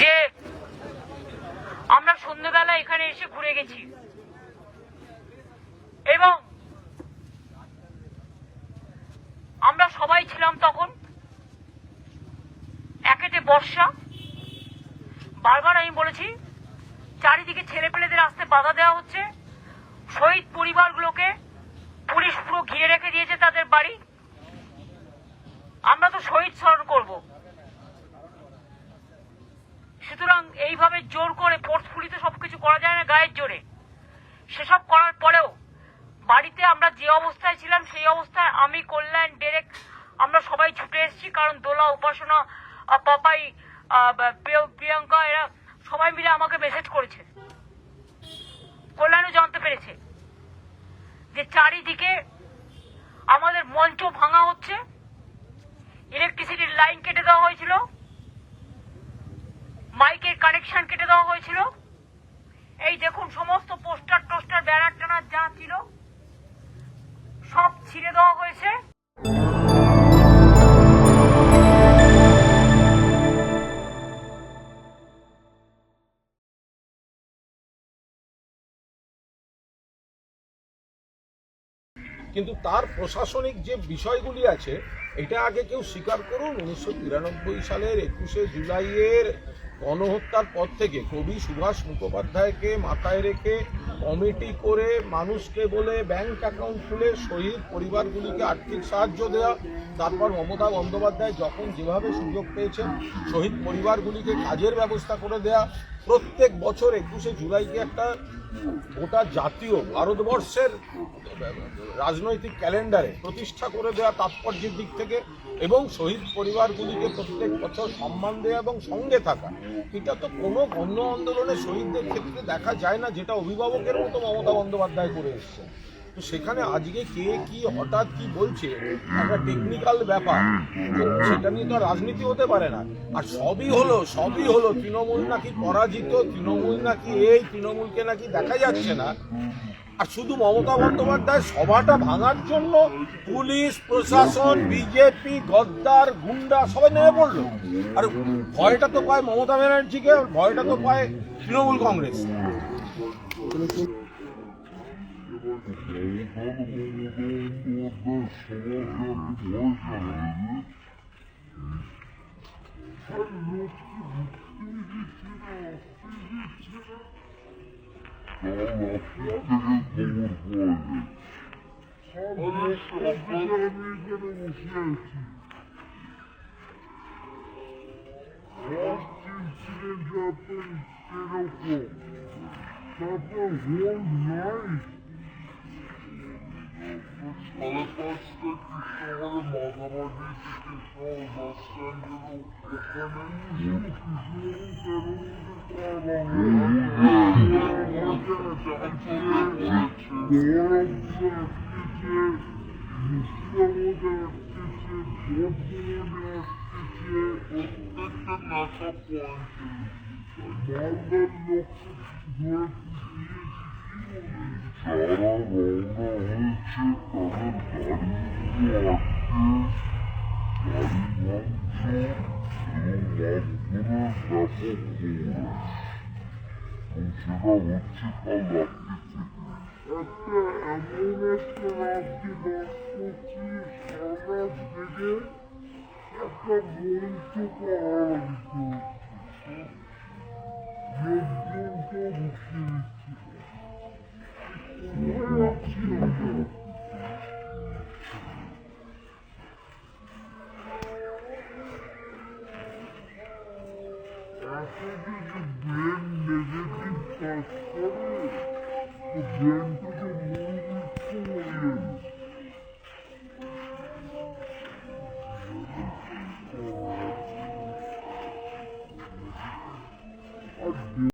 যে আমরা সন্ধ্যেবেলা এখানে এসে ঘুরে গেছি এবং আমরা সবাই ছিলাম তখন একেতে বর্ষা। বারবার আমি বলেছি চারিদিকে ছেলেপেলেদের আসতে বাধা দেওয়া হচ্ছে, শহীদ পরিবারগুলোকে পুলিশ পুরো ঘিরে রেখে দিয়েছে তাদের বাড়ি। আমরা তো শহীদ স্মরণ করব, সুতরাং এইভাবে জোর করে ফোর্সফুলি তো সবকিছু করা যায় না গায়ের জোরে। সেসব করার পরেও বাড়িতে আমরা যে অবস্থায় ছিলাম সেই অবস্থায় আমি, কল্যাণ, ডেরেক আমরা সবাই ছুটে এসেছি, কারণ দোলা, উপাসনা, পাপাই, প্রিয়াঙ্কা এরা সবাই মিলে আমাকে মেসেজ করেছে। কল্যাণও জানতে পেরেছে যে চারিদিকে আমাদের মঞ্চ ভাঙা হচ্ছে, ইলেকট্রিসিটির লাইন কেটে দেওয়া হয়েছিল, মাইকের কানেকশন কেটে দেওয়া হয়েছিল। এই দেখুন সমস্ত পোস্টার টোস্টার ব্যানার টানার যা ছিল সব ছিঁড়ে দেওয়া হয়েছে। কিন্তু তার প্রশাসনিক যে বিষয়গুলি আছে এটা আগে কেউ স্বীকার করুন। 1993 সালের 21শে জুলাইয়ের গণহত্যার পর থেকে কবি সুভাষ মুখোপাধ্যায়কে মাথায় রেখে কমিটি করে মানুষকে বলে ব্যাংক অ্যাকাউন্ট খুলে শহীদ পরিবারগুলিকে আর্থিক সাহায্য দেওয়া, তারপর মমতা বন্দ্যোপাধ্যায় যখন যেভাবে সুযোগ পেয়েছেন শহীদ পরিবারগুলিকে কাজের ব্যবস্থা করে দেয়া, প্রত্যেক বছর 21শে জুলাইকে একটা গোটা জাতীয় ভারতবর্ষের রাজনৈতিক ক্যালেন্ডারে প্রতিষ্ঠা করে দেওয়া তাৎপর্যের দিক থেকে, এবং শহীদ পরিবারগুলিকে প্রত্যেক বছর সম্মান দেওয়া এবং সঙ্গে থাকা, এটা তো কোনো গণ আন্দোলনে শহীদদের ক্ষেত্রে দেখা যায় না, যেটা অভিভাবকের মতো মমতা বন্দ্যোপাধ্যায় করে এসছে। তো সেখানে আজকে কে কি হঠাৎ কি বলছে একটা টেকনিক্যাল ব্যাপার, সেটা নিয়ে তো রাজনীতি হতে পারে না। আর সবই হলো তৃণমূল নাকি পরাজিত, তৃণমূল নাকি এই, তৃণমূলকে নাকি দেখা যাচ্ছে না। আর শুধু মমতা বন্দ্যোপাধ্যায় সভাটা ভাঙার জন্য পুলিশ প্রশাসন, বিজেপি, গদ্দার, গুন্ডা সবাই নেমে পড়লো। আর ভয়টা তো পায় মমতা ব্যানার্জিকে, ভয়টা তো পায় তৃণমূল কংগ্রেস। সাড়ে পাঁচটা কৃষ্ণনগরের মাথাবাড়ি থেকে শহর বাস স্ট্যান্ডের প্রত্যেকটা নেশা পয়েন্টে মালদার লোক ধরে যারা রওনা হয়েছে তাদের গাড়িগুলো আটকে গাড়ি ভাঙছে এবং মারধরের ব্যাপক পরিবেশ। সেটা হচ্ছে কাল রাত্রি একটা এমন একটা রাত থেকে লোকজনকে বসিয়ে দিচ্ছে। ব্রেন নেগেটিভ কাজ করে, ব্রেনটাকে